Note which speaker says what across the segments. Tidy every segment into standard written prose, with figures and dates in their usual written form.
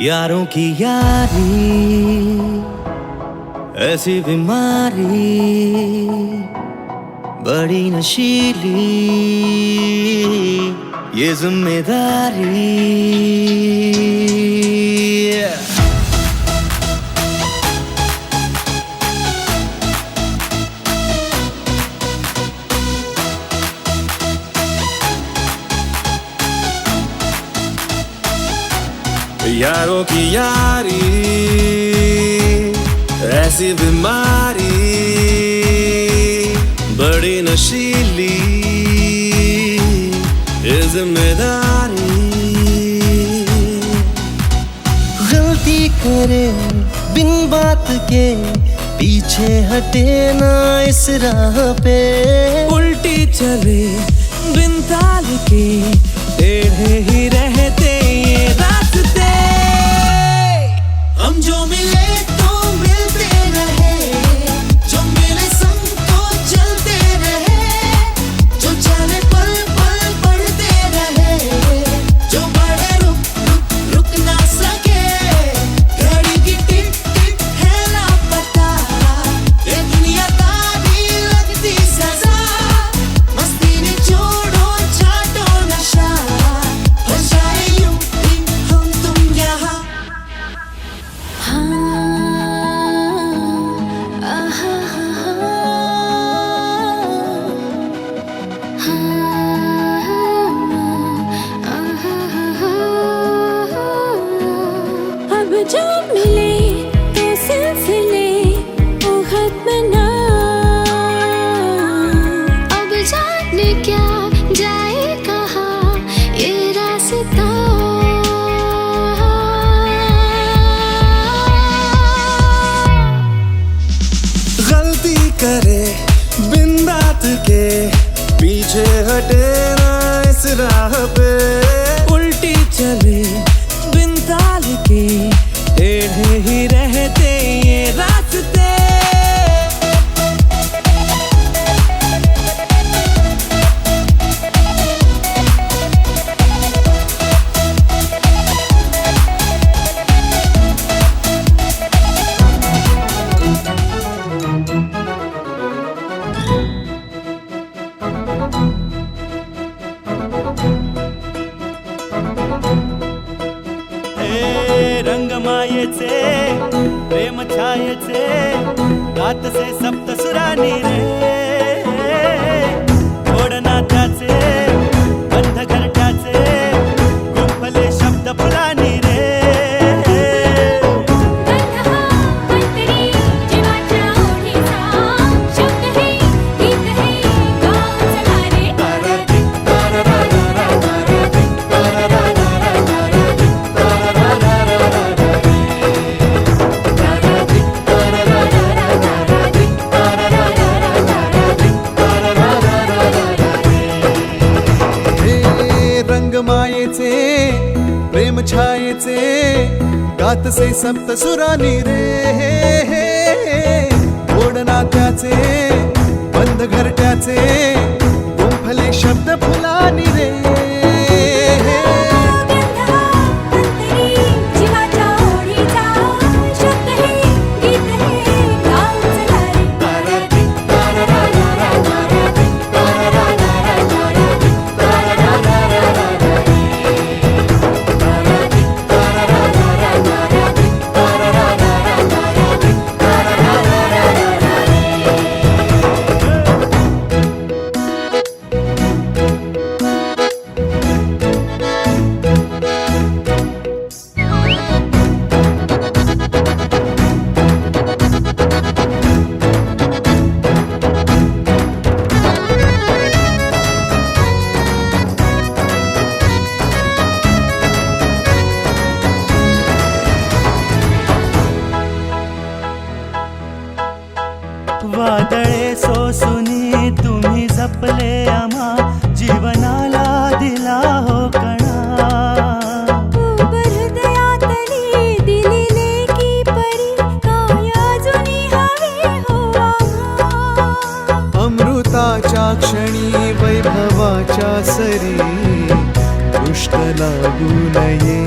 Speaker 1: यारों की यारी ऐसी बीमारी बड़ी नशीली ये जिम्मेदारी। यारों की यारी ऐसी बीमारी बड़ी नशीली ये जिम्मेदारी। गलती करे बिन बात के पीछे हटे ना इस राह पे,
Speaker 2: उल्टी चले बिन ताल के टेढ़े ही रहते ये रास्ते।
Speaker 3: हम जो मिले तो मिलते रहे, जो मिले संग तो चलते रहे, जो चले पल पल बढ़ते रहे, जो बढ़े रुक ना सके। घड़ी की टिक टिक है लापता, ये दुनिया तारी लगती सजा। मस्ती ने छोड़ो छाटो नशा, हो जाए यूं ही हम तुम यहाँ।
Speaker 4: अब जो मिले तो सिलसिले वो खत्म ना। अब जाने क्या जाए कहाँ ये रास्ता।
Speaker 2: गलती करे बिन बात के पीछे हटे ना इस राह पे, उल्टी चले बिन ताल के टेढ़े ही रहते ये रास्ते। रंगमायेचे प्रेम छायेचे गातसे सप्तसुरानी रे, ओढनाथ्याचे बंध घरट्याचे गुंफले शब्द फुलानी रे। रंगमायेचे प्रेम छायेचे गातसे सप्तसुरानी रे, ओढनाथ्याचे बंध घरट्याचे गुंफले शब्द फुलानी रे। वादळे सोसुनी तुम्ही जपले आम्हा जीवनाला दिला हो कणा।
Speaker 4: हृदयातली दिलेले की परी काय अजूनही हवे हो आम्हा।
Speaker 2: अमृताच्या क्षणी वैभवाच्या सरी दृष्ट लागू नये।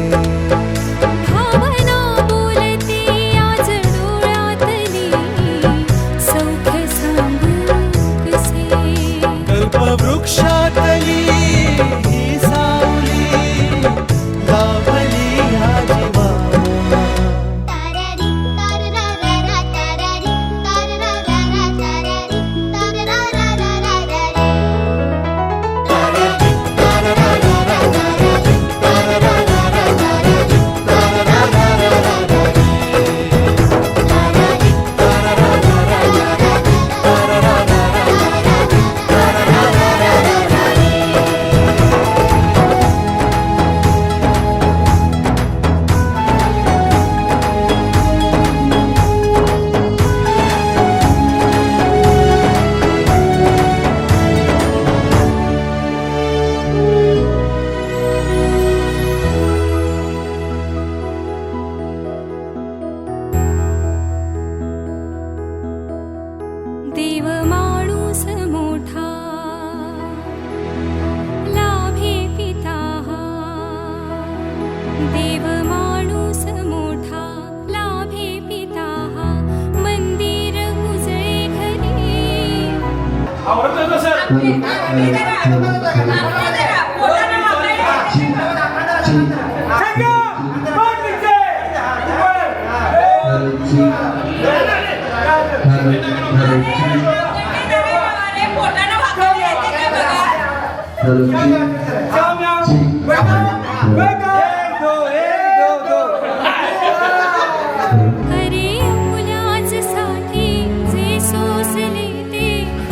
Speaker 4: अरे मुलांसाठी जे सोसले ते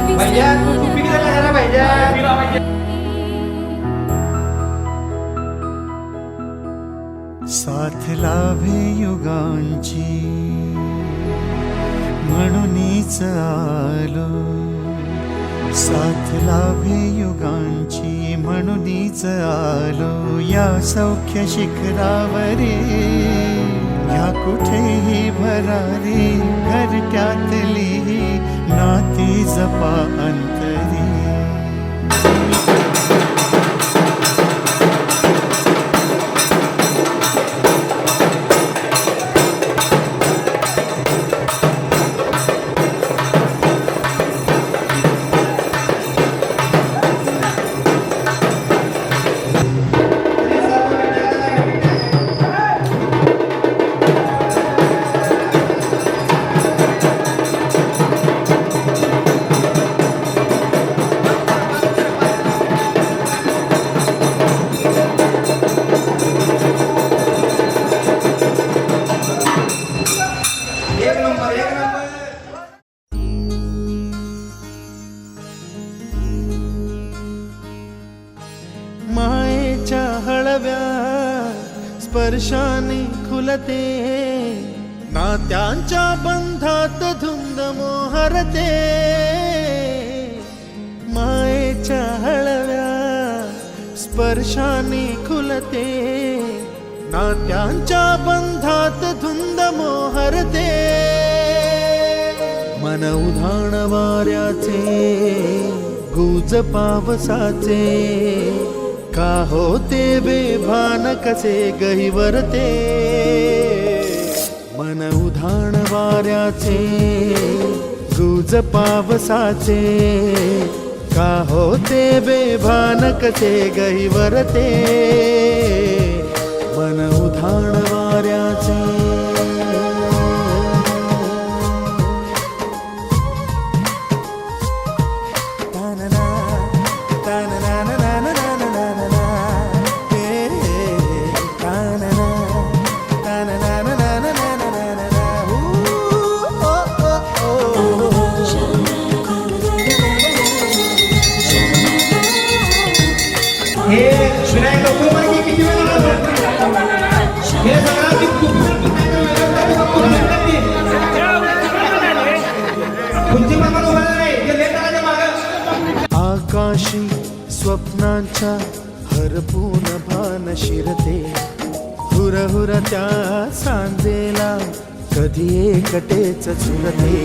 Speaker 4: विसरून
Speaker 2: साथ लाभे युगांची म्हणूनच आलो, साथ लाभे युगांची म्हणूनच आलो या सौख्य शिखरावरे, या कुठेही भरारी घरट्यातली नाती जपा अंतरी. मायेच्या हळव्या स्पर्शाने खुलते, नात्यांच्या बंधात धुंद मोहरते. मायेच्या हळव्या स्पर्शाने खुलते, नात्यांच्या बंधात धुंद मोहरते. मन उधाण वाऱ्याचे गुज पावसाचे, का होते बेभान कसे गहिवरते. मन उधाण वाऱ्याचे गुज पावसाचे, का होते बेभान कसे गहिवरते. मन उधाण वाऱ्याचे आकाशी स्वप्नांच्या हरपून भान शिरते, हुरहुर त्या सांजेला कधी एकटेच झुरते.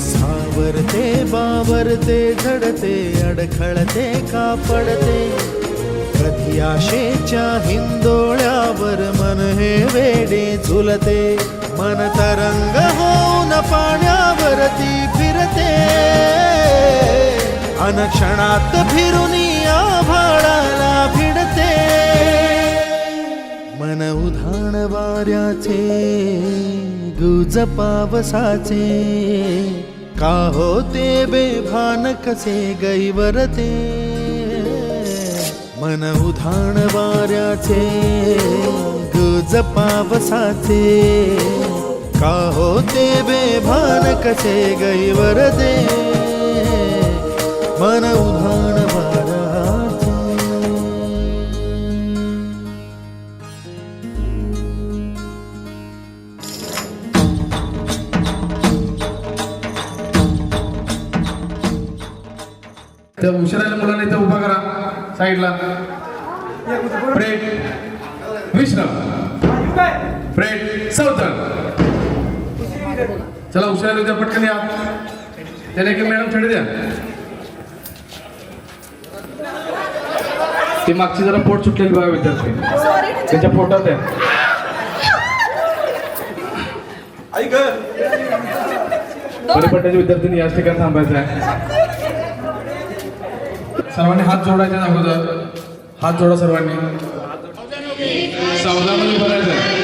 Speaker 2: सावरते बावरते झडते, अडखळते का पडते, कधी आशेच्या हिंदोळ्यावर मन हे वेडे झुलते. मन तरंग होऊन पाण्यावरती फिरते, अनक्षणात फिरून आभाळाला भिडते. मन उधाण वाऱ्याचे गुज पावसाचे, का होते बेभान कसे गैवरते. मन उधाण वाऱ्याचे गुज पावसाचे, का होते बेभान कसे गैवरते. मन उधाण वाऱ्याचे.
Speaker 5: त्या उशिराच्या मुलांना इथं उभा करा साईडला. प्रेट विश्राम, प्रेट सावधान. चला उशिराला उद्या पटकन या. त्याने की मॅडम छेड द्या. ती मागची जरा पोट सुटलेली बघा विद्यार्थी, त्याच्या पोटात आहे. परिपटाच्या विद्यार्थ्यांनी याच ठिकाणी थांबायचं आहे. सर्वांनी हात जोडायचे अगोदर. हात जोडा सर्वांनी. सावधानाने बोलायचं.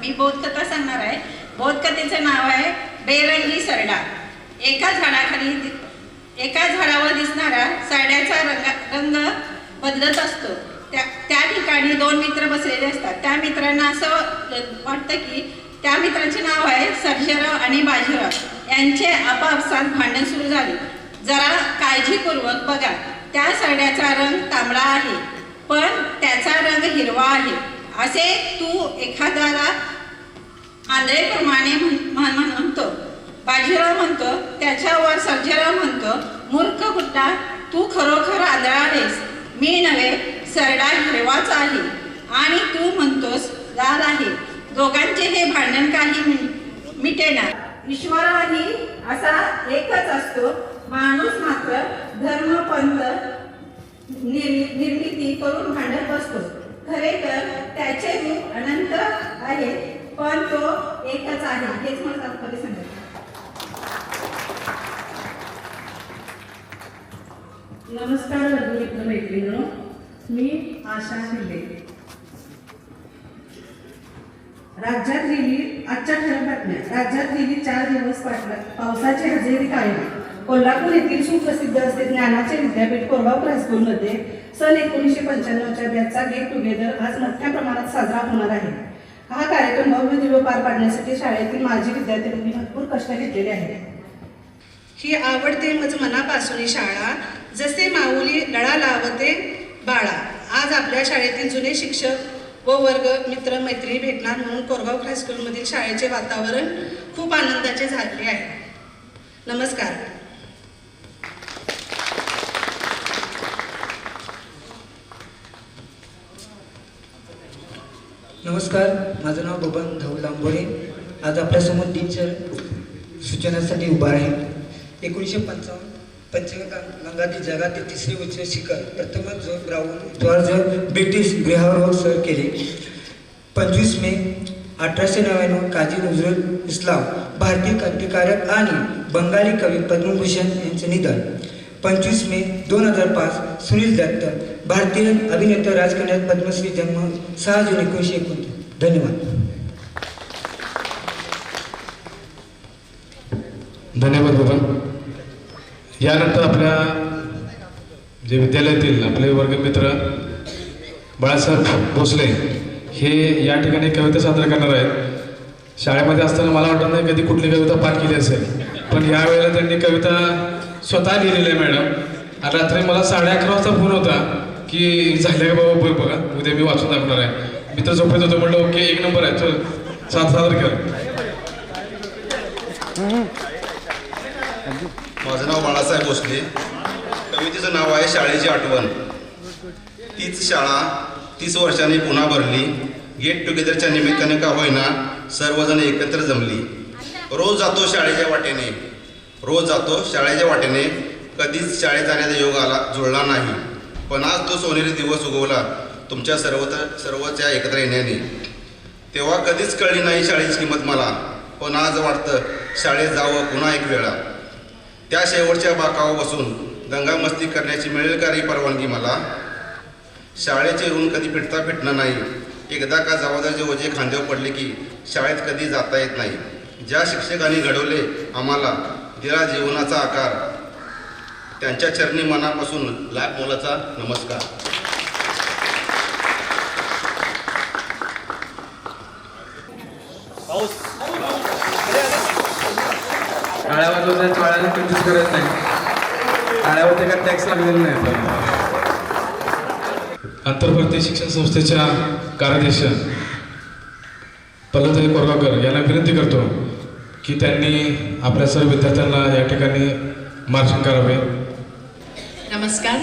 Speaker 6: मी बोधकथा सांगणार आहे. बोधकथेचे नाव आहे बेरंगी सरडा. एका झाडावर दिसणारा सरड्याचा रंग बदलत असतो. त्या ठिकाणी दोन मित्र बसलेले असतात. त्या मित्रांना असं वाटतं की त्या मित्रांचे नाव आहे सर्जेराव आणि बाजीराव. यांचे आपापसात भांडण सुरू झाले. जरा काळजीपूर्वक बघा, त्या सरड्याचा रंग तांबडा आहे पण त्याचा रंग हिरवा आहे असे तू एखाद्याला आंधळेप्रमाणे म्हणतो. बाजीराव म्हणतो. त्याच्यावर सर्जेराव म्हणतो, मूर्ख कुट्टा, तू खरोखर आंधळा आहेस. मी नव्हे, सरडा हिरवाच आहे आणि तू म्हणतोस लाल आहे. दोघांचे हे भांडण काही मिटेना. ईश्वरही असा एकच असतो. माणूस मात्र धर्म पंथ निर्मिती करून भांडत बसतो. खरे तर त्याचे रूप अनंत आहे पण तो एकच आहे. हेच मला तात्पर्य सांगायचं.
Speaker 7: नमस्कार मित्र मैत्रिणींनो, मी आशा शिंदे. राज्यात गेली आजच्या ठळक बातम्या. राज्यात गेली 4 दिवस पावसाची हजेरी कायम. कोल्हापूर येथील सुप्रसिद्ध असे ज्ञानाचे विद्यापीठ कोरगाव हायस्कूलमध्ये सन 1995च्या बॅचचा गेट टुगेदर आज मोठ्या प्रमाणात साजरा होणार आहे. हा कार्यक्रम भव्य दिव्य पार पाडण्यासाठी शाळेतील माजी विद्यार्थ्यांनी भरपूर कष्ट घेतलेले आहेत.
Speaker 6: ही आवडते मज मनापासून शाळा, जसे माऊली लळा लावते बाळा. आज आपल्या शाळेतील जुने शिक्षक व वर्ग मित्र मैत्रिणी भेटणार म्हणून कोरगाव हायस्कूलमधील शाळेचे वातावरण खूप आनंदाचे झाले आहे. नमस्कार.
Speaker 8: नमस्कार, माझं नाव बबन धाऊ लांबोडे. आज आपल्यासमोर दिनचर सूचनासाठी उभा आहे. 1955 पंचगंगातील जगातील तिसरे उच्च शिखर प्रथमच जॉर्ज ब्रिटिश ग्रहावर सर केले. 25 मे 1899 काजी नजरुल इस्लाम, भारतीय क्रांतिकारक आणि बंगाली कवी पद्मभूषण यांचे निधन. 25 मे 2005 सुनील दत्त, भारतीय अभिनेता राजकन्या पद्मश्री, जन्म 6 जून 1929. धन्यवाद.
Speaker 5: धन्यवाद बबन. यानंतर आपल्या जे विद्यालयातील आपले वर्गमित्र बाळासाहेब भोसले हे या ठिकाणी कविता सादर करणार आहेत. शाळेमध्ये असताना मला वाटत नाही कधी कुठली कविता पाठ केली असेल, पण यावेळेला त्यांनी कविता स्वतः लिहिलेली आहे मॅडम. आणि रात्री मला 11:30 वाजता फोन होता की झाल्या का बाबा बघ बघा, उद्या मी वाचून दाखवणार आहे. मित्र झोपेत होतो, म्हटलं ओके 1 नंबर आहे, चल सादर कर.
Speaker 9: माझं नाव बाळासाहेब भोसले. कवितेचं नाव आहे शाळेची आठवण. तीच शाळा 30 वर्षांनी पुन्हा भरली, गेट टुगेदरच्या निमित्ताने का होईना सर्वजण एकत्र जमली. रोज जातो शाळेच्या वाटेने, रोज जातो शाळेच्या वाटेने, कधीच शाळेत जाण्याचा योग जुळला नाही. पण आज तो सोनेरी दिवस उगवला तुमच्या सर्वच्या एकत्र येण्याने. तेव्हा कधीच कळली नाही शाळेची किंमत मला, पण आज वाटतं शाळेत जावं पुन्हा एक वेळा. त्या शेवटच्या बाकावर बसून दंगामस्ती करण्याची मिळेल का री परवानगी मला. शाळेचे ऋण कधी फिटणार नाही, एकदा का जबाबदारीचे ओझे खांद्यावर पडले की शाळेत कधी जाता येत नाही. ज्या शिक्षकांनी घडवले आम्हाला, दिला जीवनाचा आकार, त्यांच्या चरणी मनापासून लाख मोलाचा नमस्कार.
Speaker 5: टाळ्या वाजवतात, टाळ्याला कंजूस करत नाही, टाळ्यावर ते काय टॅक्स लागलेला नाही. आंतरभारतीय शिक्षण संस्थेच्या कार्याध्यक्ष पल्लवताई कोरगावकर यांना विनंती करतो की त्यांनी आपल्या सर्व विद्यार्थ्यांना या ठिकाणी मार्गदर्शन करावे.
Speaker 10: नमस्कार.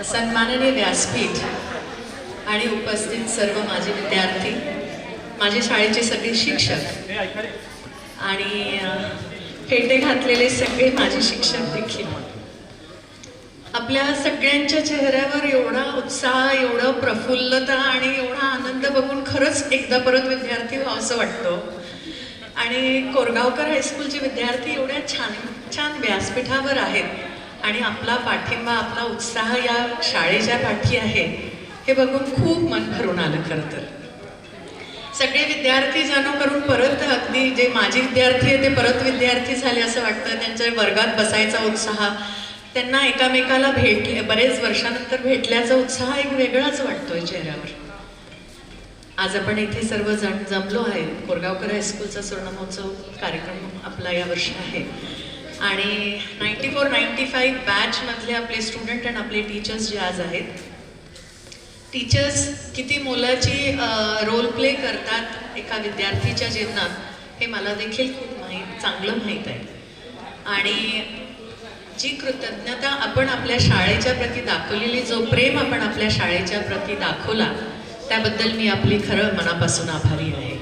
Speaker 10: सन्माननीय व्यासपीठ आणि उपस्थित सर्व माझे विद्यार्थी, माझे शाळेचे सगळे शिक्षक आणि फेटे घातलेले सगळे माझे शिक्षक देखील, आपल्या सगळ्यांच्या चेहऱ्यावर एवढा उत्साह, एवढं प्रफुल्लता आणि एवढा आनंद बघून खरंच एकदा परत विद्यार्थी व्हावं असं वाटतं. आणि कोरगावकर हायस्कूलचे विद्यार्थी एवढ्या छान छान व्यासपीठावर आहेत आणि आपला पाठिंबा, आपला उत्साह या शाळेच्या पाठी आहे हे बघून खूप मन भरून आलं. खरं तर सगळे विद्यार्थी जणू करून परत अगदी जे माझे विद्यार्थी आहे ते परत विद्यार्थी झाले असं वाटतं. त्यांच्या वर्गात बसायचा उत्साह, त्यांना एकामेकाला बरेच वर्षानंतर भेटल्याचा उत्साह एक वेगळाच वाटतोय चेहऱ्यावर. आज आपण इथे सर्व जमलो आहे. कोरगावकर हायस्कूलचा सुवर्णमहोत्सव कार्यक्रम आपला यावर्षी आहे आणि 94-95 बॅचमधले आपले स्टुडंट आणि आपले टीचर्स जे आज आहेत, टीचर्स किती मोलाची रोल प्ले करतात एका विद्यार्थीच्या जीवनात हे मला देखील खूप चांगलं माहीत आहे. आणि जी कृतज्ञता आपण आपल्या शाळेच्या प्रती दाखवलेली, जो प्रेम आपण आपल्या शाळेच्या प्रती दाखवला त्याबद्दल मी आपली खरं मनापासून आभारी आहे.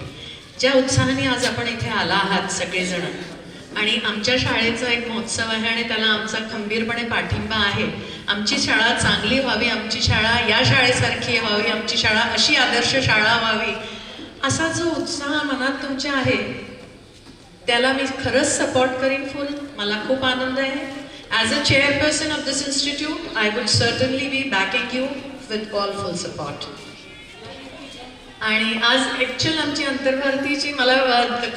Speaker 10: ज्या उत्साहाने आज आपण इथे आला आहात सगळेजण आणि आमच्या शाळेचा एक महोत्सव आहे आणि त्याला आमचा खंबीरपणे पाठिंबा आहे. आमची शाळा चांगली व्हावी, आमची शाळा या शाळेसारखी व्हावी, आमची शाळा अशी आदर्श शाळा व्हावी, असा जो उत्साह मनात तुमच्या आहे त्याला मी खरंच सपोर्ट करीन फुल. मला खूप आनंद आहे. As a chairperson of this institute I would certainly be backing you with all full support. आणि आज ॲक्च्युअल आमची अंतर्भारतीची, मला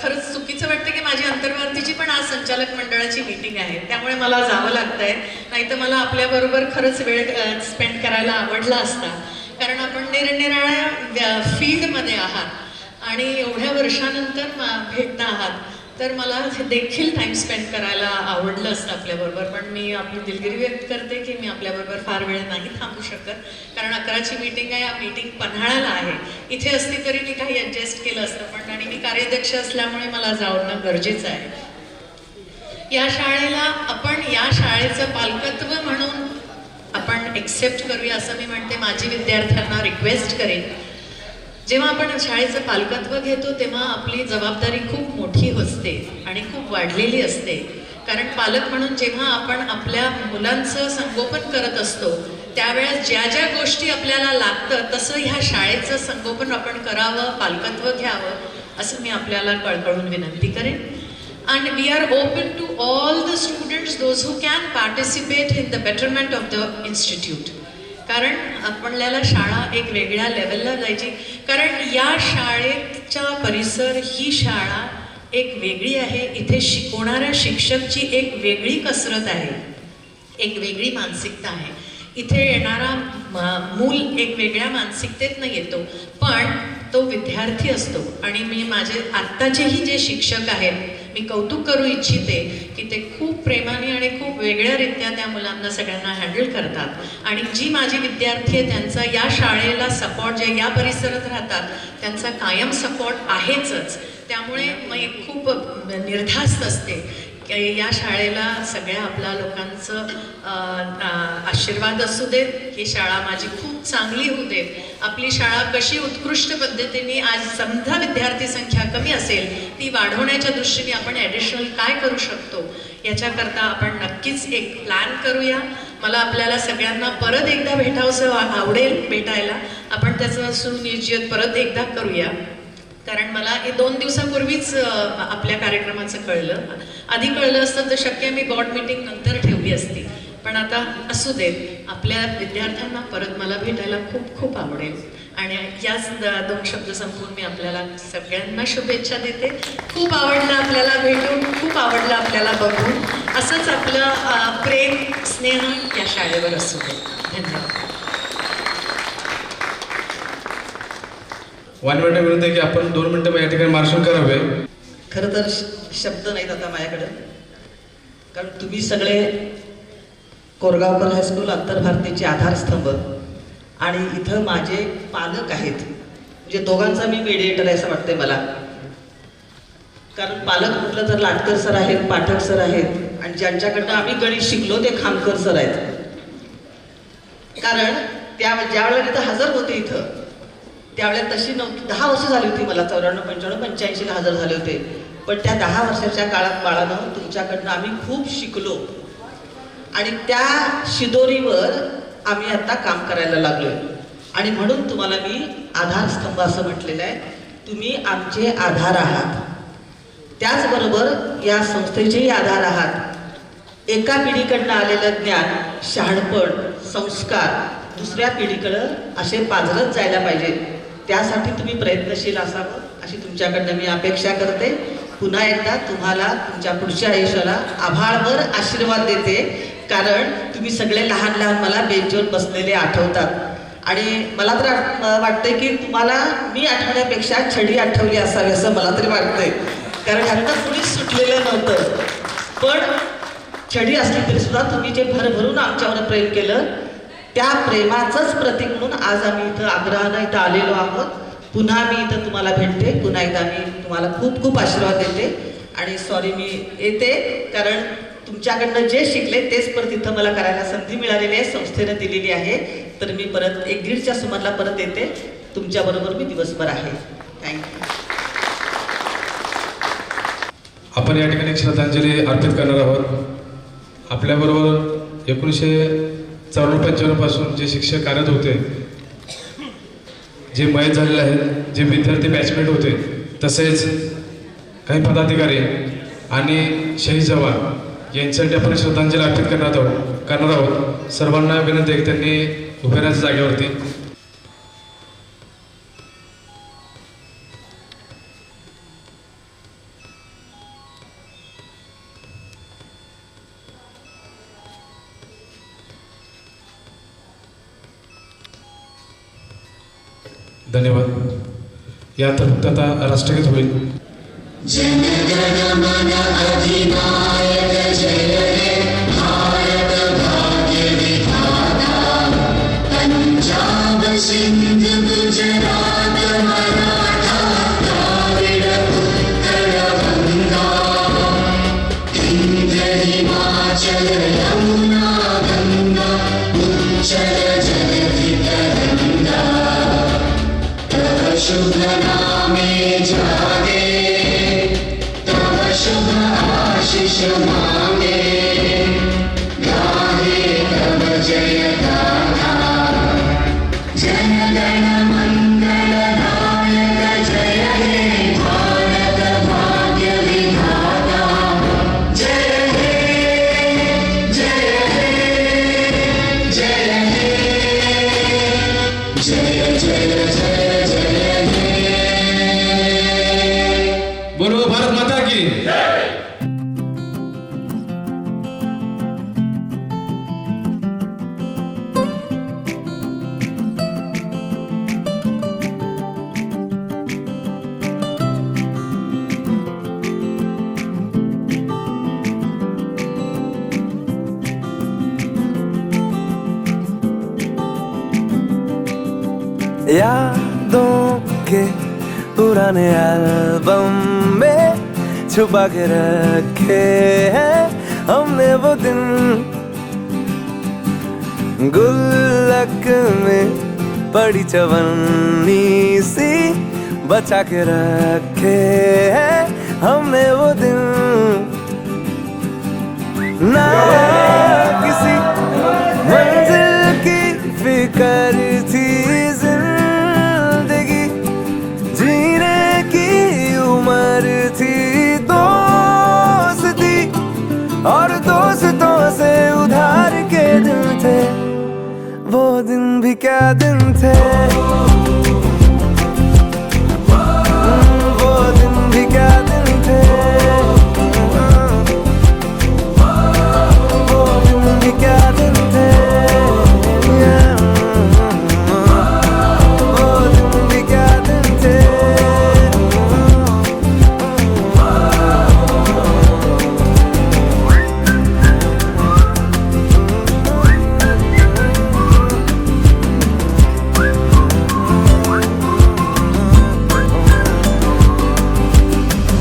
Speaker 10: खरंच चुकीचं वाटतं की माझी अंतर्भारतीची पण आज संचालक मंडळाची मीटिंग आहे, त्यामुळे मला जावं लागतं आहे. नाहीतर मला आपल्याबरोबर खरंच वेळ स्पेंड करायला आवडला असता, कारण आपण निरनिराळ्या फील्डमध्ये आहात आणि एवढ्या वर्षानंतर भेटता आहात, तर मला देखील टाईम स्पेंड करायला आवडलं असतं आपल्याबरोबर. पण मी आपली दिलगिरी व्यक्त करते की मी आपल्याबरोबर फार वेळ नाही थांबू शकत, कारण 11ची मीटिंग आहे. मीटिंग पन्हाळ्याला आहे. इथे असती तरी मी काही ॲडजस्ट केलं असतं, पण आणि मी कार्याध्यक्ष असल्यामुळे मला जाणं गरजेचं आहे. या शाळेला आपण या शाळेचं पालकत्व म्हणून आपण एक्सेप्ट करूया असं मी म्हणते. माझी विद्यार्थ्यांना रिक्वेस्ट करेन, जेव्हा आपण शाळेचं पालकत्व घेतो तेव्हा आपली जबाबदारी खूप मोठी असते आणि खूप वाढलेली असते. कारण पालक म्हणून जेव्हा आपण आपल्या मुलांचं संगोपन करत असतो त्यावेळेस ज्या ज्या गोष्टी आपल्याला लागतं तसं ह्या शाळेचं संगोपन आपण करावं, पालकत्व घ्यावं असं मी आपल्याला कळकळून विनंती करेन. And we are open to all the students, those who can participate in the betterment of the institute. कारण आपल्याला शाळा एक वेगळ्या लेवलला जायची, कारण या शाळेच्या परिसर ही शाळा एक वेगळी आहे. इथे शिकवणाऱ्या शिक्षकची एक वेगळी कसरत आहे, एक वेगळी मानसिकता आहे. इथे येणारा मूल एक वेगळ्या मानसिकतेतनं येतो, पण तो विद्यार्थी असतो. आणि मी माझे आत्ताचेही जे शिक्षक आहेत मी कौतुक करू इच्छिते की ते खूप प्रेमाने आणि खूप वेगळ्यारित्या त्या मुलांना सगळ्यांना हँडल करतात. आणि जी माझी विद्यार्थी आहे त्यांचा या शाळेला सपोर्ट, जे या परिसरात राहतात त्यांचा कायम सपोर्ट आहेच. त्यामुळे मी खूप निर्धास्त असते की या शाळेला सगळ्या आपल्या लोकांचं आशीर्वाद असू देत, ही शाळा माझी खूप चांगली होऊ देत. आपली शाळा कशी उत्कृष्ट पद्धतीने, आज समजा विद्यार्थी संख्या कमी असेल ती वाढवण्याच्या दृष्टीने आपण ॲडिशनल काय करू शकतो याच्याकरता आपण नक्कीच एक प्लॅन करूया. मला आपल्याला सगळ्यांना परत एकदा भेटावंसं आवडेल, भेटायला आपण त्याचं सुनियोजित परत एकदा करूया. कारण मला हे 2 दिवसापूर्वीच आपल्या कार्यक्रमाचं कळलं. आधी कळलं असतं तर शक्य मी बोर्ड मीटिंग नंतर ठेवली असती, पण आता असू देत. आपल्या विद्यार्थ्यांना परत मला भेटायला खूप खूप आवडेल. आणि याच 2 शब्द संपवून मी आपल्याला सगळ्यांना शुभेच्छा देते. खूप आवडलं आपल्याला भेटून, खूप आवडलं आपल्याला बघून. असंच आपलं प्रेम स्नेह या शाळेवर असू दे. धन्यवाद.
Speaker 5: 1 मिनिट विनंती आहे की आपण 2 मिनिटं या ठिकाणी मार्शन करावे.
Speaker 11: खरं तर शब्द नाहीत आता माझ्याकडं, कारण तुम्ही सगळे कोरगावकर हायस्कूल आंतरभारतीचे आधारस्तंभ आणि इथं माझे पालक आहेत. म्हणजे दोघांचा मी मेडिएटर आहे असं वाटतंय मला. कारण पालक म्हटलं तर लाटकर सर आहेत, पाठक सर आहेत, आणि ज्यांच्याकडनं आम्ही गणित शिकलो ते खामकर सर आहेत. कारण ज्या वेळेला इथं हजर होते इथं त्यावेळेला तशी नव्हती. 10 वर्ष झाली होती मला, 94, 95, 85ला हजर झाले होते. पण त्या 10 वर्षाच्या काळात बाळानं तुमच्याकडनं आम्ही खूप शिकलो आणि त्या शिदोरीवर आम्ही आता काम करायला लागलोय. आणि म्हणून तुम्हाला मी आधारस्तंभ असं म्हटलेलं आहे. तुम्ही आमचे आधार आहात, त्याचबरोबर या संस्थेचेही आधार आहात. एका पिढीकडनं आलेलं ज्ञान, शहाणपण, संस्कार दुसऱ्या पिढीकडं असे पाझरत जायला पाहिजे. त्यासाठी तुम्ही प्रयत्नशील असावं अशी तुमच्याकडनं मी अपेक्षा करते. पुन्हा एकदा तुम्हाला तुमच्या पुढच्या आयुष्याला आभाळभर आशीर्वाद देते, कारण तुम्ही सगळे लहान लहान मला बेंचवर बसलेले आठवतात. आणि मला तर वाटतंय की तुम्हाला मी आठवण्यापेक्षा छडी आठवली असावी असं मला तरी वाटतंय. कारण ह्यांना कुणीच सुटलेलं नव्हतं, पण छडी असली तरी सुद्धा तुम्ही जे भरभरून आमच्यावर प्रेम केलं त्या प्रेमाचंच प्रतीक म्हणून आज आम्ही इथं आग्रहानं इथं आलेलो आहोत. पुन्हा मी इथं तुम्हाला भेटते, पुन्हा एकदा मी तुम्हाला खूप खूप आशीर्वाद देते. आणि सॉरी मी येते, कारण तुमच्याकडनं जे शिकले तेच परत इथं मला करायला संधी मिळालेली आहे, संस्थेनं दिलेली आहे. तर मी परत 1-1:30च्या सुमाराला परत येते. तुमच्याबरोबर मी दिवसभर आहे. थँक्यू.
Speaker 5: आपण या ठिकाणी श्रद्धांजली अर्पित करणार आहोत. आपल्याबरोबर 1994-95 पासून जे शिक्षक कार्यरत होते, जे मयत झालेले आहेत, जे विद्यार्थी बॅचमेट होते, तसेच काही पदाधिकारी आणि शहीद जवान यांच्यासाठी आपण श्रद्धांजली अर्पित करणार आहोत. सर्वांना विनंती आहे की त्यांनी उभे राहायच्या जागेवरती. धन्यवाद. या फक्त आता राष्ट्रगीत होईल.
Speaker 3: जनगण मन अधिनायक जय हे भारत भाग्य विधाता. पंजाब सिंध गुजरात मराठा द्राविड उत्कल गंगा. विंध्य हिमाचल यमुना गंगा उच्चल जलधि तरंगा. तव शुभ नामे जागे, तव शुभ आशीष मांगे. गाहे तव जय गाथा,
Speaker 1: यादों के पुराने एल्बम में छुपा के रखे हैं हमने वो दिन, गुल्लक में पड़ी चवन्नी सी बचा के रखे हैं हमने वो दिन। ना किसी मंजिल की फिक्र थी जिंदगी, जीने की उम्र थी दोस्ती, और दोस्तों से उधार के दिन थे वो दिन भी क्या दिन थे, वो दिन भी क्या दिन थे, वो दिन भी क्या दिन थे, वो दिन भी क्या दिन थे।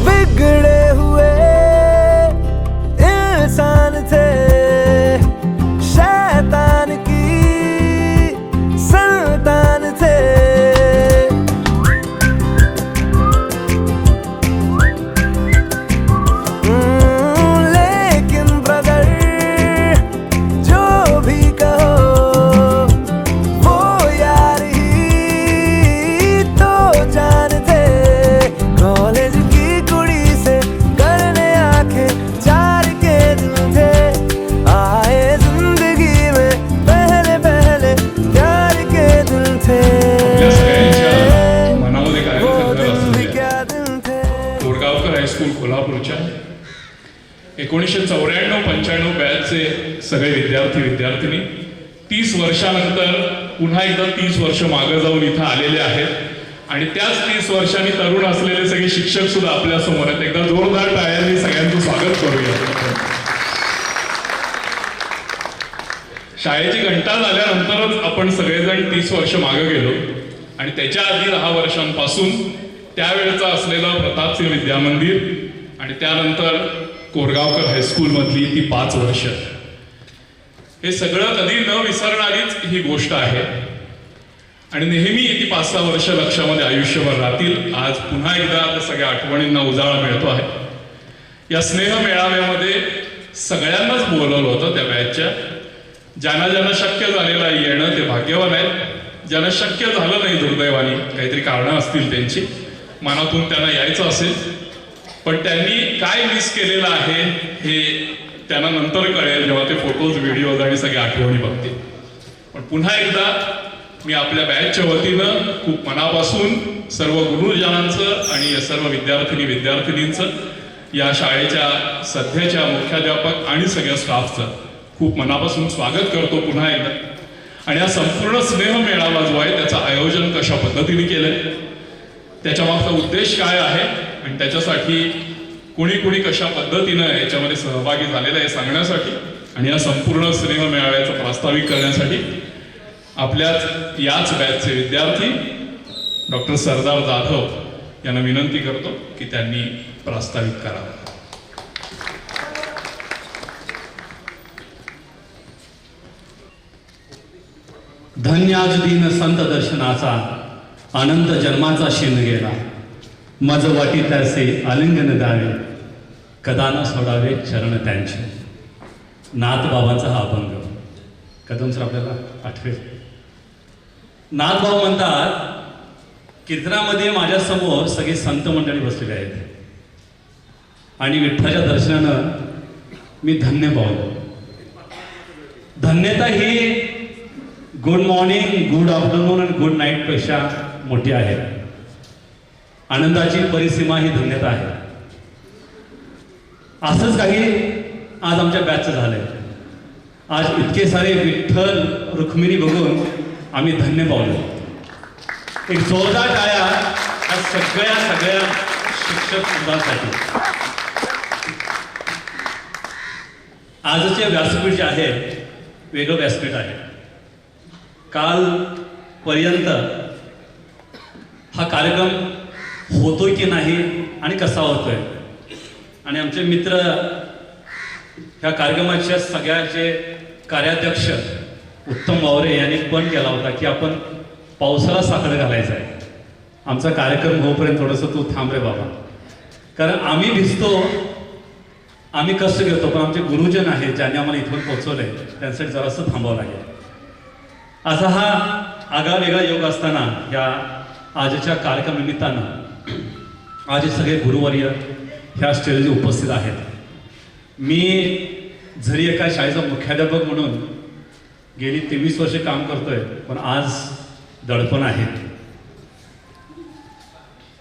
Speaker 1: बिगड़े हुए इंसान थे, शैतान की संतान थे, लेकिन ब्रदर जो भी कहो वो यार ही तो जान थे। कॉलेज की कुड़ी से करने आके चार के दिन थे, आए जिंदगी में पहले पहले प्यार के दिन थे,
Speaker 5: आपल्या सगळ्यांच्या मनामध्ये
Speaker 1: वो
Speaker 5: कार्यरत
Speaker 1: दिन भी
Speaker 5: असलेल्या
Speaker 1: क्या दिन थे।
Speaker 5: कोरगावकर हायस्कूल कोल्हापूरच्या 1994-95 बॅचचे सगळे विद्यार्थी विद्यार्थिनी 30 वर्षानंतर पुन्हा एकदा 30 वर्ष मागे जाऊन इथं आलेले आहेत आणि त्याच 30 वर्षांनी तरुण असलेले सगळे शिक्षक सुद्धा आपल्या समोर आहेत. एकदा जोरदार टाळ्यांनी सगळ्यांचं स्वागत करूया. शाळेची घंटा झाल्यानंतरच आपण सगळेजण 30 वर्ष मागे गेलो आणि त्याच्या आधी 10 वर्षांपासून त्यावेळेचा असलेलं प्रतापसिंह विद्या मंदिर आणि त्यानंतर कोरगावकर हायस्कूल मधली ती 5 वर्ष, हे सगळं कधी न विसरणारीच ही गोष्ट आहे आणि नेहमी ती 5-6 वर्ष लक्षामध्ये आयुष्यभर राहतील. आज पुन्हा एकदा त्या सगळ्या आठवणींना उजाळा मिळतो आहे. या स्नेह मेळाव्यामध्ये सगळ्यांनाच बोलवलं होतं त्या बॅचच्या. ज्यांना ज्यांना शक्य झालेलं येणं ते भाग्यवान आहेत, ज्यांना शक्य झालं नाही दुर्दैवाने काहीतरी कारणं असतील त्यांची, मनातून त्यांना यायचं असेल पण त्यांनी काय मिस केलेलं आहे हे त्यांना नंतर कळेल जेव्हा ते फोटोज व्हिडिओज आणि सगळ्या आठवणी बघतील. पण पुन्हा एकदा मी आपल्या बॅचच्या वतीनं खूप मनापासून सर्व गुरुजनांचं आणि सर्व विद्यार्थिनी विद्यार्थिनींचं, या शाळेच्या सध्याच्या मुख्याध्यापक आणि सगळ्या स्टाफचं खूप मनापासून स्वागत करतो पुन्हा एकदा. आणि हा संपूर्ण स्नेह मेळावा जो आहे त्याचं आयोजन कशा पद्धतीने केलंय, त्याच्या मागचा उद्देश काय आहे आणि त्याच्यासाठी कुणी कुणी कशा पद्धतीनं याच्यामध्ये सहभागी झालेलं आहे सांगण्यासाठी आणि या संपूर्ण स्नेह मेळाव्याचं प्रास्ताविक करण्यासाठी आपल्याच याच बॅचचे विद्यार्थी डॉक्टर सरदार जाधव यांना विनंती करतो की त्यांनी प्रास्ताविक करावं.
Speaker 12: धन्य आज दिन संत दर्शनाचा, आनंद जन्माचा शिन गेला, मज वाटी त्याचे आलिंगन द्यावे, कदा न सोडावे चरण त्यांचे. नाथबाबांचा हा अभंग कदम सर आपल्याला आठवेल. नाथबाबा म्हणतात, कीर्तनामध्ये माझ्या समोर सगळे संत मंडळी बसलेले आहेत आणि विठ्ठलाच्या दर्शनानं मी धन्य पावलो. धन्यता ही गुड मॉर्निंग, गुड आफ्टरनून आणि गुड नाईट पेक्षा मोठी आहे. आनंदाची परिसीमा ही धन्यता आहे. असंच काही आज आमच्या बॅचचं झालंय. आज इतके सारे विठ्ठल रुक्मिणी बघून आम्ही धन्य पावलो. एक जोरदार टाळ्या या सगळ्या शिक्षक वृंदासाठी. आजचे व्यासपीठ जे आहे वेगळं व्यासपीठ आहे. काल पर्यंत हा कार्यक्रम होतोय की नाही आणि कसा होतोय. आणि आमचे मित्र ह्या कार्यक्रमाच्या सगळ्याचे कार्याध्यक्ष उत्तम वावरे यांनी पण केला होता की आपण पावसाला साखर घालायचं आहे, आमचा कार्यक्रम होईपर्यंत थोडंसं तू थांब रे बाबा. कारण आम्ही भिजतो, आम्ही कष्ट घेतो, पण आमचे गुरुजन आहेत ज्यांनी आम्हाला इथून पोहोचवलंय त्यांच्यासाठी जरासं थांबावं लागेल. असा हा आगळा वेगळा योग असताना या आजच्या कार्यक्रमानिमित्तानं आज हे सगळे गुरुवर्य ह्या स्टेजवर उपस्थित आहेत. मी जरी एका शाळेचा मुख्याध्यापक म्हणून गेली 23 वर्षे काम करतोय, पण आज दडपण आहे.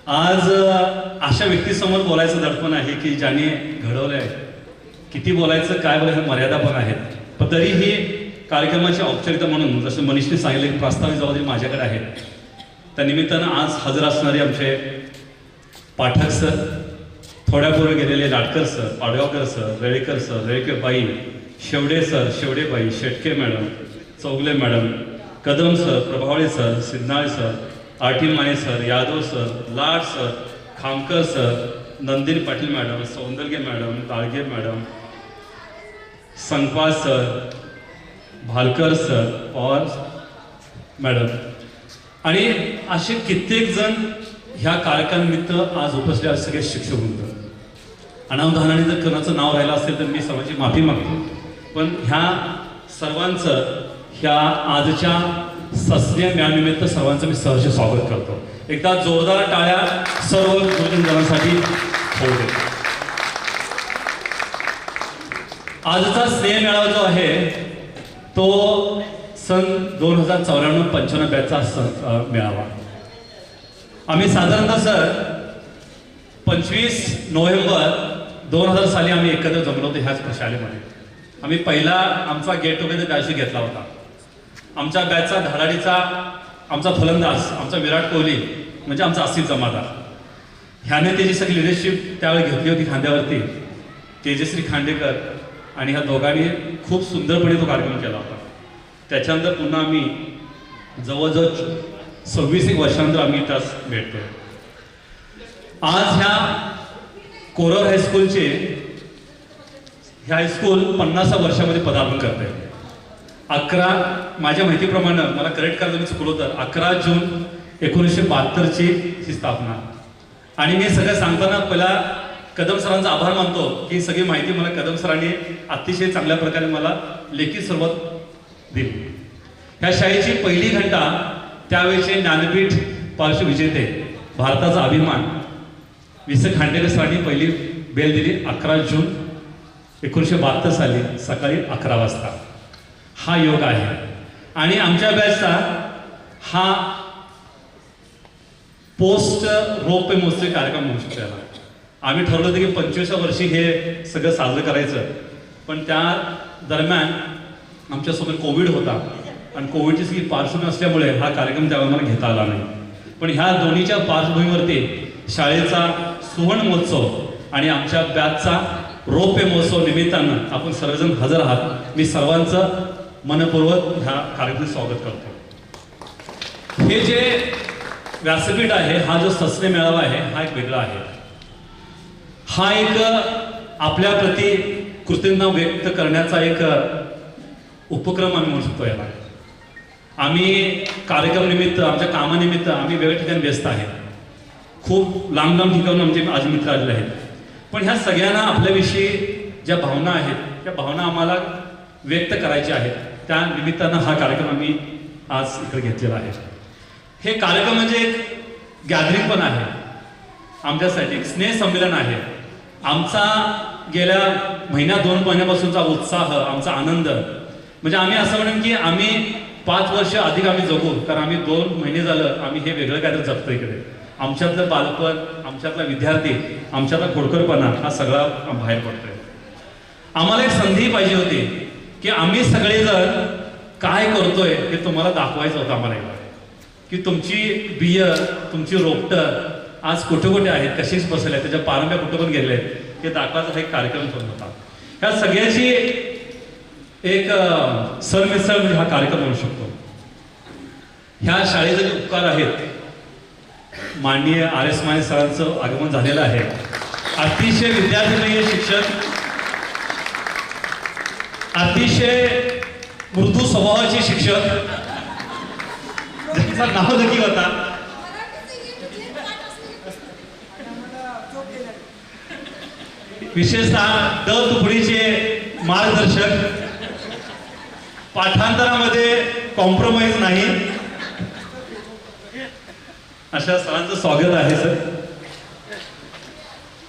Speaker 12: आज अशा व्यक्तीसमोर बोलायचं दडपण आहे की ज्याने घडवलंय. किती बोलायचं काय बोलायचं मर्यादा पण आहेत, पण तरीही कार्यक्रमाची औपचारिकता म्हणून जसं मनीषने सांगितलं की प्रास्ताविक जबाबदारी माझ्याकडे आहे. त्या निमित्तानं आज हजर असणारे आमचे पाठक सर, थोड्यापूर्वी गेलेले Latkar sir, Padgaonkar sir, Relekar sir, रेळकेबाई, शेवडे सर, शेवडेबाई, Shetke madam, Chougule madam, Kadam sir, Prabhavale sir, Sidnale sir, RT Mane sir, Yadav sir, Lad sir, Khamkar sir, Nandini Patil madam, Saundarge madam, Dalge madam, Sankpal sir, Bhalkar sir, Pawar madam आणि असे कित्येक जण ह्या कार्यक्रमानिमित्त आज उपस्थित आहेत. सगळे शिक्षक वृंद. अनावधानाने जर कोणाचं नाव राहिलं असेल तर मी सर्वांची माफी मागतो, पण ह्या सर्वांचं ह्या आजच्या सस्नेह मेळाव्यानिमित्त सर्वांचं मी सहर्ष स्वागत करतो. एकदा जोरदार टाळ्या सर्व गुरुजनांसाठी होऊ दे. आजचा स्नेह मेळावा जो आहे तो सन 2094-95 बॅचचा मेळावा. आम्ही साधारणतः सर 25 नोव्हेंबर 2000 साली आम्ही एकत्र जमलो होतो ह्याच शाळेमध्ये. आम्ही पहिला आमचा गेट टुगेदर त्याशी घेतला होता. आमच्या बॅचचा धडाडीचा आमचा फलंदाज आमचा विराट कोहली म्हणजे आमचा असित जमादार, ह्याने त्याची सगळी लिडरशिप त्यावेळी घेतली होती खांद्यावरती. तेजश्री खांडेकर आणि ह्या दोघांनी खूप सुंदरपणे तो कार्यक्रम केला होता. त्याच्यानंतर पुन्हा आम्ही जवळजवळ 26 वर्षानंतर आम्ही त्यास भेटतो. आज ह्या कोरवर हायस्कूलचे हे हायस्कूल 50 वर्षामध्ये पदार्पण करते. 11 माझ्या माहितीप्रमाणे मला करेक्ट करायला मी चुकलो तर 11 जून 1972ची ही स्थापना. आणि मी सगळं सांगताना पहिला कदम सरांचा आभार मानतो की सगळी माहिती मला कदम सरांनी अतिशय चांगल्या प्रकारे मला लेखी सुरुवात दिली. ह्या शाळेची पहिली घंटा त्यावेळेचे ज्ञानपीठ पारितोषिक विजेते भारताचा अभिमान वि.स. खांडेकर सरांनी पहिली बेल दिली 11 जून 1972 साली सकाळी 11 वाजता. हा योग आहे. आणि आमच्या बॅचचा हा पोस्ट रौप्य महोत्सवी कार्यक्रम म्हणू शकतो याला. आम्ही ठरवलं होतं की 25व्या वर्षी हे सगळं साजरं करायचं, पण त्या दरम्यान आमच्यासोबत कोविड होता आणि कोविडची सगळी पार्श्वभूमी असल्यामुळे हा कार्यक्रम त्यावेळी मला घेता आला नाही. पण ह्या दोन्हीच्या पार्श्वभूमीवरती शाळेचा सुवर्ण महोत्सव आणि आमच्या बॅचचा रौप्य महोत्सव निमित्तानं आपण सर्वजण हजर आहात. मी सर्वांचं मनपूर्वक ह्या कार्यक्रमात स्वागत करतो. हे जे व्यासपीठ आहे, हा जो सस्ने मेळावा आहे, हा एक वेगळा आहे. हा एक आपल्या प्रती कृतज्ञता व्यक्त करण्याचा एक उपक्रम आम्ही म्हणू शकतो याला. आम्ही कार्यक्रम निमित्त आमच्या कामानिमित्त आम्ही वेगळ्या ठिकाणी व्यस्त आहे. खूप लांब लांब ठिकाणून आमचे आज मित्र आलेले आहेत. पण ह्या सगळ्यांना आपल्याविषयी ज्या भावना आहेत त्या भावना आम्हाला व्यक्त करायच्या आहेत. त्या निमित्तानं हा कार्यक्रम आम्ही आज इकडे घेतलेला आहे. हे कार्यक्रम म्हणजे एक गॅदरिंग पण आहे आमच्यासाठी, एक स्नेह संमेलन आहे. आमचा गेल्या महिन्या 2 महिन्यापासूनचा उत्साह, आमचा आनंद म्हणजे आम्ही असं म्हणून की आम्ही 5 वर्ष अधिक आम्ही जगू, कारण आम्ही 2 महिने झालं आम्ही हे वेगळं काहीतरी जगतो इकडे. आमच्यातलं बालपण, आमच्यातला विद्यार्थी, आमच्यातला खोडकरपणा हा सगळा बाहेर पडतोय. आम्हाला एक संधी पाहिजे होती की आम्ही सगळेजण काय करतोय हे तुम्हाला दाखवायचं होतं आम्हाला, की तुमची बियर, तुमची रोपटं आज कुठे कुठे आहेत, कशीच बसले, त्याच्या पारंब्या कुठं पण गेले आहेत हे दाखवायचा हा एक कार्यक्रम होत होता. ह्या सगळ्याची एक सरमिसळ म्हणजे हा कार्यक्रम म्हणू शकतो. ह्या शाळेचे जे उपकार आहेत माननीय RS माने सरांचं आगमन झालेलं आहे. अतिशय विद्यार्थी शिक्षक, अतिशय मृदू स्वभावाचे शिक्षक, ज्यांचं नाव देखील होता. विशेषतः द तुकडीचे मार्गदर्शक, पाठांतरामध्ये कॉम्प्रोमाइज नाही, अशा सरांचं स्वागत आहे सर.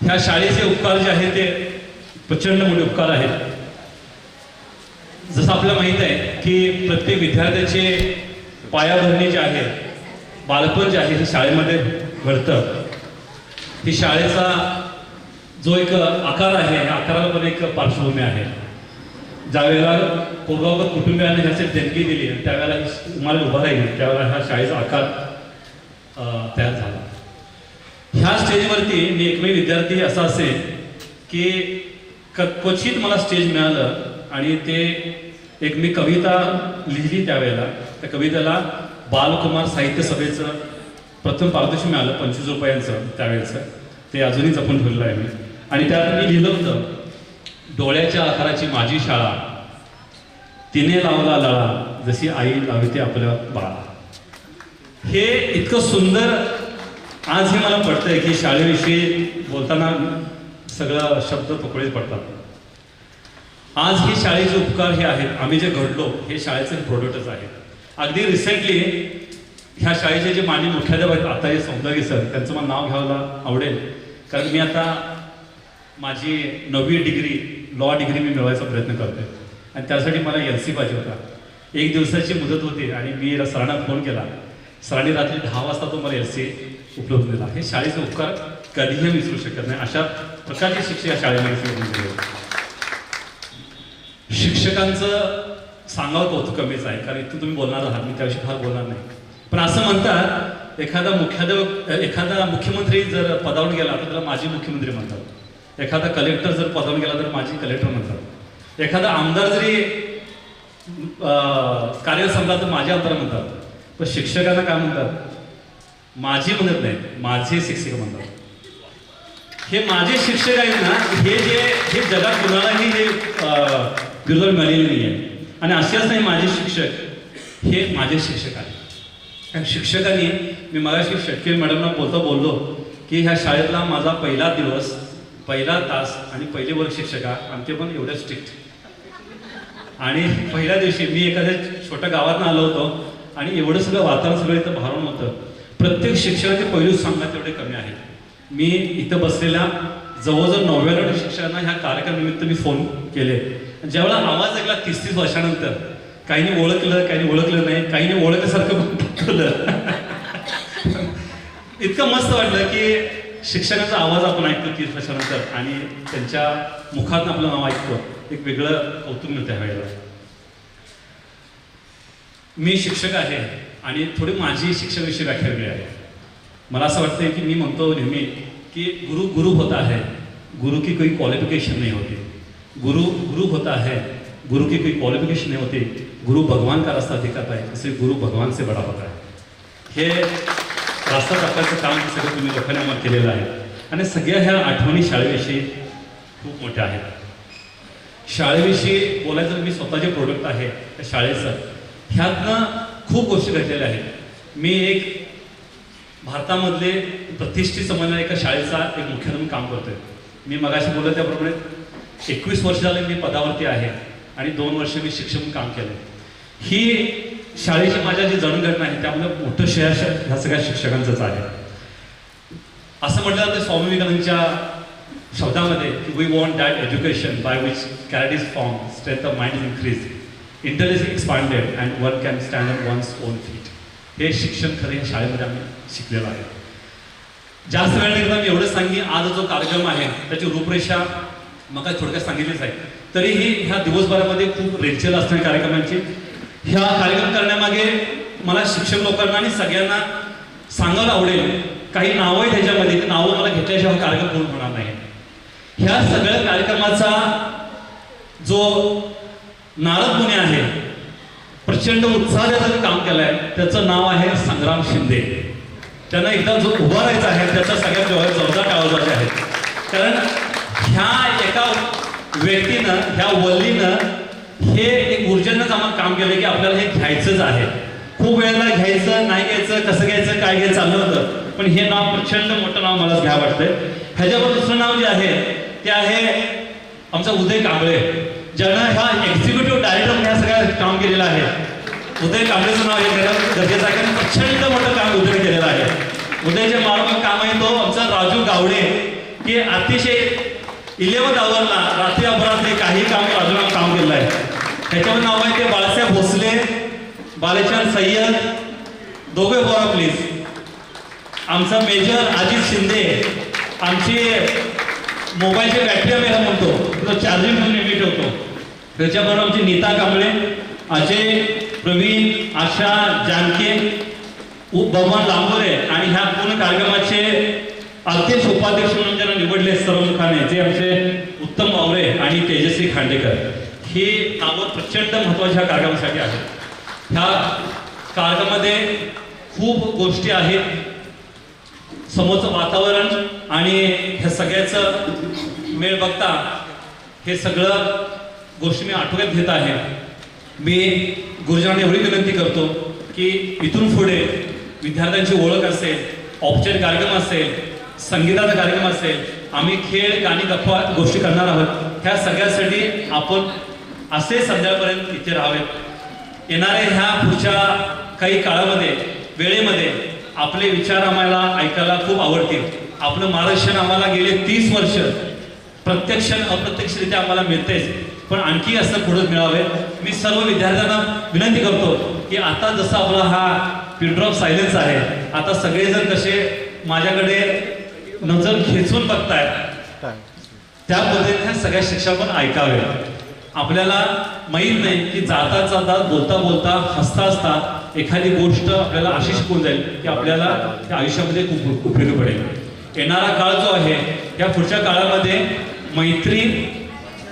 Speaker 12: ह्या शाळेचे उपकार जे आहेत ते प्रचंड मोठे उपकार आहेत. जसं आपल्याला माहित आहे की प्रत्येक विद्यार्थ्याचे पायाभरणी जे आहे, बालपण जे आहे हे शाळेमध्ये घडतं. ही शाळेचा जो एक आकार आहे, या आकाराला पण एक पार्श्वभूमी आहे. ज्यावेळेला कोरगावकर कुटुंबियांनी ह्याची देणगी दिली आणि त्यावेळेला इमारत उभा राहिली, त्यावेळेला ह्या शाळेचा आकार तयार झाला. ह्या स्टेजवरती मी एकमेव विद्यार्थी असा असेल की क्वचित मला स्टेज मिळालं आणि ते एक मी कविता लिहिली त्यावेळेला. त्या कवितेला बालकुमार साहित्य सभेचं प्रथम पारितोषिक मिळालं 25 रुपयांचं त्यावेळेचं. ते अजूनही जपून ठेवलेलं आहे मी. आणि त्यात मी लिहिलं होतं, डोळ्याच्या आकाराची माझी शाळा, तिने लावला लळा जशी आई लावते आपलं बाळा. हे इतकं सुंदर आजही मला पडतंय की शाळेविषयी बोलताना सगळं शब्द तुकडे पडतात. आज ही शाळेचे उपकार हे आहेत, आम्ही जे घडलो हे शाळेचे प्रोडक्टच आहेत. अगदी रिसेंटली ह्या शाळेचे जे माननीय मुख्याध्यापक आहेत आता हे सौंदर्य सर, त्यांचं मला नाव घ्यायला आवडेल. कारण मी आता माझी 9वी डिग्री लॉ डिग्री मी मिळवायचा प्रयत्न करतोय आणि त्यासाठी मला LC पाहिजे होता. 1 दिवसाची मुदत होती आणि मी सरांना फोन केला. सरांनी रात्री 10 वाजता तो मला LC उपलब्ध दिला. हे शाळेचे उपकार कधीही विसरू शकत नाही. अशा प्रकारचे शिक्षक या शाळेमध्ये. शिक्षकांचं सांगावं कौतुक कमीच आहे, कारण इथून तुम्ही बोलणार आहात, मी त्याविषयी फार बोलणार नाही. पण असं म्हणतात एखादा मुख्यमंत्री जर पदावून गेला तर त्याला माजी मुख्यमंत्री म्हणतात. एखादा कलेक्टर जर पदावून गेला तर माजी कलेक्टर म्हणतात. एखादा आमदार जरी कार्य संपला तर माझे आमदार म्हणतात. पण शिक्षकांना काय म्हणतात? माझी म्हणत नाही, माझे शिक्षक म्हणतात. हे माझे शिक्षक आहेत ना, हे जगात कुणालाही हे बिरुद मिळालेली नाही आहे. आणि असेच नाही माझे शिक्षक, हे माझे शिक्षक आहेत. शिक्षकांनी, मी मगाशी शेटके मॅडमना बोललो की ह्या शाळेतला माझा पहिला दिवस, पहिला तास आणि पहिले वर्ग शिक्षका, आणि ते पण एवढ्या स्ट्रिक्ट. आणि पहिल्या दिवशी मी एखाद्या छोट्या गावातून आलो होतो आणि एवढं सगळं वातावरण सगळं इथं भारून होतं. प्रत्येक शिक्षकाचे पैलू सांगण्यात तेवढे कमी आहेत. मी इथं बसलेल्या जवळजवळ 99 शिक्षकांना ह्या कार्यक्रमानिमित्त मी फोन केले. ज्यावेळेला आवाज ऐकला 30-30 वर्षानंतर, काहींनी ओळखलं, काहींनी ओळखलं नाही, काहींनी ओळखल्यासारखं दाखवलं. इतकं मस्त वाटलं की शिक्षकांचा आवाज आपण ऐकतो 30 वर्षानंतर आणि त्यांच्या मुखातून आपलं नाव ऐकतो. एक वेगळं कौतुक मिळतं ह्या वेळेला. मी शिक्षक आहे आणि थोडी माझी शिक्षणाविषयी व्याख्या वेगळी आहे. मला असं वाटतं की मी म्हणतो नेहमी की गुरु गुरु होता है, गुरु की कोई क्वालिफिकेशन नहीं होती. गुरु गुरु होता है, गुरु की कोई क्वालिफिकेशन नहीं होती. गुरु भगवान का रास्ता दिखाता है, इसलिए गुरु भगवान से बड़ा होता है. हे रास्ता टाकायचं काम सगळं तुम्ही लोकांनी आम्हाला केलेलं आहे. आणि सगळ्या ह्या आठवणी शाळेविषयी खूप मोठ्या आहेत. शाळेविषयी बोलायचं, मी स्वतःचे प्रोडक्ट आहे त्या शाळेचं, ह्यातनं खूप गोष्टी घडलेल्या आहेत. मी एक भारतामधले प्रतिष्ठित समजणाऱ्या एका शाळेचा एक मुख्याध्यापक म्हणून काम करतोय. मी मगाशी बोललो त्याप्रमाणे 21 वर्ष झाले मी पदावरती आहे आणि 2 वर्ष मी शिक्षक म्हणून काम केलं. ही शाळेची माझ्या जी जडणघडण आहे त्यामुळे मोठं श्रेय ह्या सगळ्या शिक्षकांचंच आहे. असं म्हटलं जातं स्वामी विवेकानंदांच्या शब्दामध्ये की we want that education by which कॅरेट is form, strength of mind is increase, intelligence expanded and one can stand on one's own feet. हे शिक्षण खरं या शाळेमध्ये आम्ही शिकलेलं आहे. जास्त वेळ निघता मी एवढंच सांगेन, आज जो कार्यक्रम आहे त्याची रूपरेषा मग थोडक्यात सांगितलीच आहे. तरीही ह्या दिवसभरामध्ये खूप रेलचेल असणाऱ्या कार्यक्रमांची, ह्या कार्यक्रम करण्यामागे मला शिक्षक लोकांना आणि सगळ्यांना सांगायला आवडेल. काही नावं आहेत ह्याच्यामध्ये, ते नावं मला घेतल्याशिवाय हा कार्यक्रम पूर्ण होणार नाही. ह्या सगळ्या कार्यक्रमाचा जो नारद मुनी आहे, प्रचंड उत्साहाने काम केलंय, त्याचं नाव आहे संग्राम शिंदे. त्यांना एकदा जो उभारायचा आहे त्याचा सगळ्यात जोरदार टाळायचे आहे. कारण ह्या एका व्यक्तीनं, ह्या वल्लीनं हे एक ऊर्जेनंच आम्हाला काम केलं की आपल्याला हे घ्यायचंच आहे. खूप वेळेला घ्यायचं नाही घ्यायचं, कसं घ्यायचं काय घ्यायचं चाललं होतं, पण हे नाव प्रचंड मोठं नाव मला घ्या वाटतंय. ह्याच्यावर दुसरं नाव जे आहे ते आहे आमचा उदय कांबळे, ज्यानं ह्या एक्झिक्युटिव्ह डायरेक्टर ह्या सगळ्या काम केलेलं आहे. उदय कांबळेचं नाव हे गरजेचं आहे कारण प्रचंड मोठं काम उदय केलेलं आहे. उदयचे मार्ग काम आहे तो आमचा राजू गावडे, की अतिशय 11th आवरला रात्री अपरात्री काही काम राजूला काम केलेलं आहे. त्याच्यावर नाव आहे ते बाळासाहेब भोसले, बालेचंद सय्यद, दोघे बोला प्लीज. आमचा मेजर अजित शिंदे, आमची मोबाईलची बॅटरी आम्ही म्हणतो तो चार्जिंग म्हणून नेहमी ठेवतो. त्याच्याबरोबर आमची नीता कांबळे, अजय, प्रवीण, आशा, जानके, बबन लांबोरे आणि ह्या पूर्ण कार्यक्रमाचे अध्यक्ष उपाध्यक्ष म्हणून ज्यांना निवडले सर्वमुखाने जे आमचे उत्तम वावरे आणि तेजस्वी खांडेकर, ही नावं प्रचंड महत्त्वाच्या कार्यक्रमासाठी आहेत. ह्या कार्यक्रमामध्ये खूप गोष्टी आहेत. समोरचं वातावरण आणि ह्या सगळ्याचं मेळ बघता हे सगळं गोष्टी मी आठवड्यात घेत आहे. मी गुरुजनांना एवढी विनंती करतो की इथून पुढे विद्यार्थ्यांची ओळख असेल, औपचारिक कार्यक्रम असेल, संगीताचा कार्यक्रम असेल, आम्ही खेळ, गाणी, गप्पा गोष्टी करणार आहोत. ह्या सगळ्यासाठी आपण असे संध्याकाळपर्यंत इथे राहावेत. येणाऱ्या ह्या पुढच्या काही काळामध्ये, वेळेमध्ये आपले विचार आम्हाला ऐकायला खूप आवडतील. आपलं मार्गदर्शन आम्हाला गेले 30 वर्ष प्रत्यक्ष अप्रत्यक्षरित्या आम्हाला मिळतेच, पण आणखी असं पुढे मिळावे. मी सर्व विद्यार्थ्यांना विनंती करतो की आता जसं आपला हा पिन ड्रॉप सायलेन्स आहे, आता सगळेजण कसे माझ्याकडे नजर खेचून बघतायत, त्या पद्धतीने सगळ्या शिक्षा पण ऐकावे. आपल्याला माहीत नाही की जाता जाता, बोलता बोलता, हसता हसता एखादी गोष्ट आपल्याला अशी शिकून जाईल की आपल्याला त्या आयुष्यामध्ये खूप उपयोगी पडेल. येणारा काळ जो आहे या पुढच्या काळामध्ये मैत्री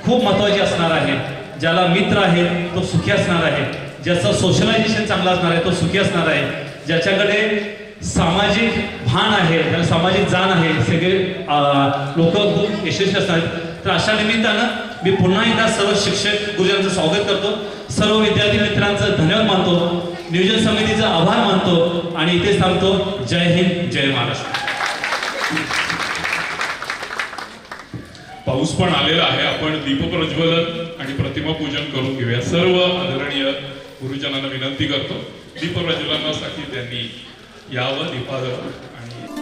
Speaker 12: खूप महत्त्वाची असणार आहे. ज्याला मित्र आहे तो सुखी असणार आहे, ज्याचं सोशलायझेशन चांगलं असणार आहे तो सुखी असणार आहे, ज्याच्याकडे सामाजिक भान आहे, ज्याला सामाजिक जाण आहे, सगळे लोक खूप यशस्वी असणार आहेत. तर अशा निमित्तानं मी पुन्हा एकदा सर्व शिक्षक गुरुजनांचं स्वागत करतो, सर्व विद्यार्थी मित्रांचं धन्यवाद मानतो, नियोजन समितीचा आभार मानतो आणि इथे सांगतो जय हिंद, जय महाराष्ट्र.
Speaker 13: पाऊस पण आलेला आहे. आपण दीपप्रज्वलन आणि प्रतिमा पूजन करून घेऊया. सर्व आदरणीय गुरुजनांना विनंती करतो दीपप्रज्वलनासाठी त्यांनी यावं, दीपाजवळ आणि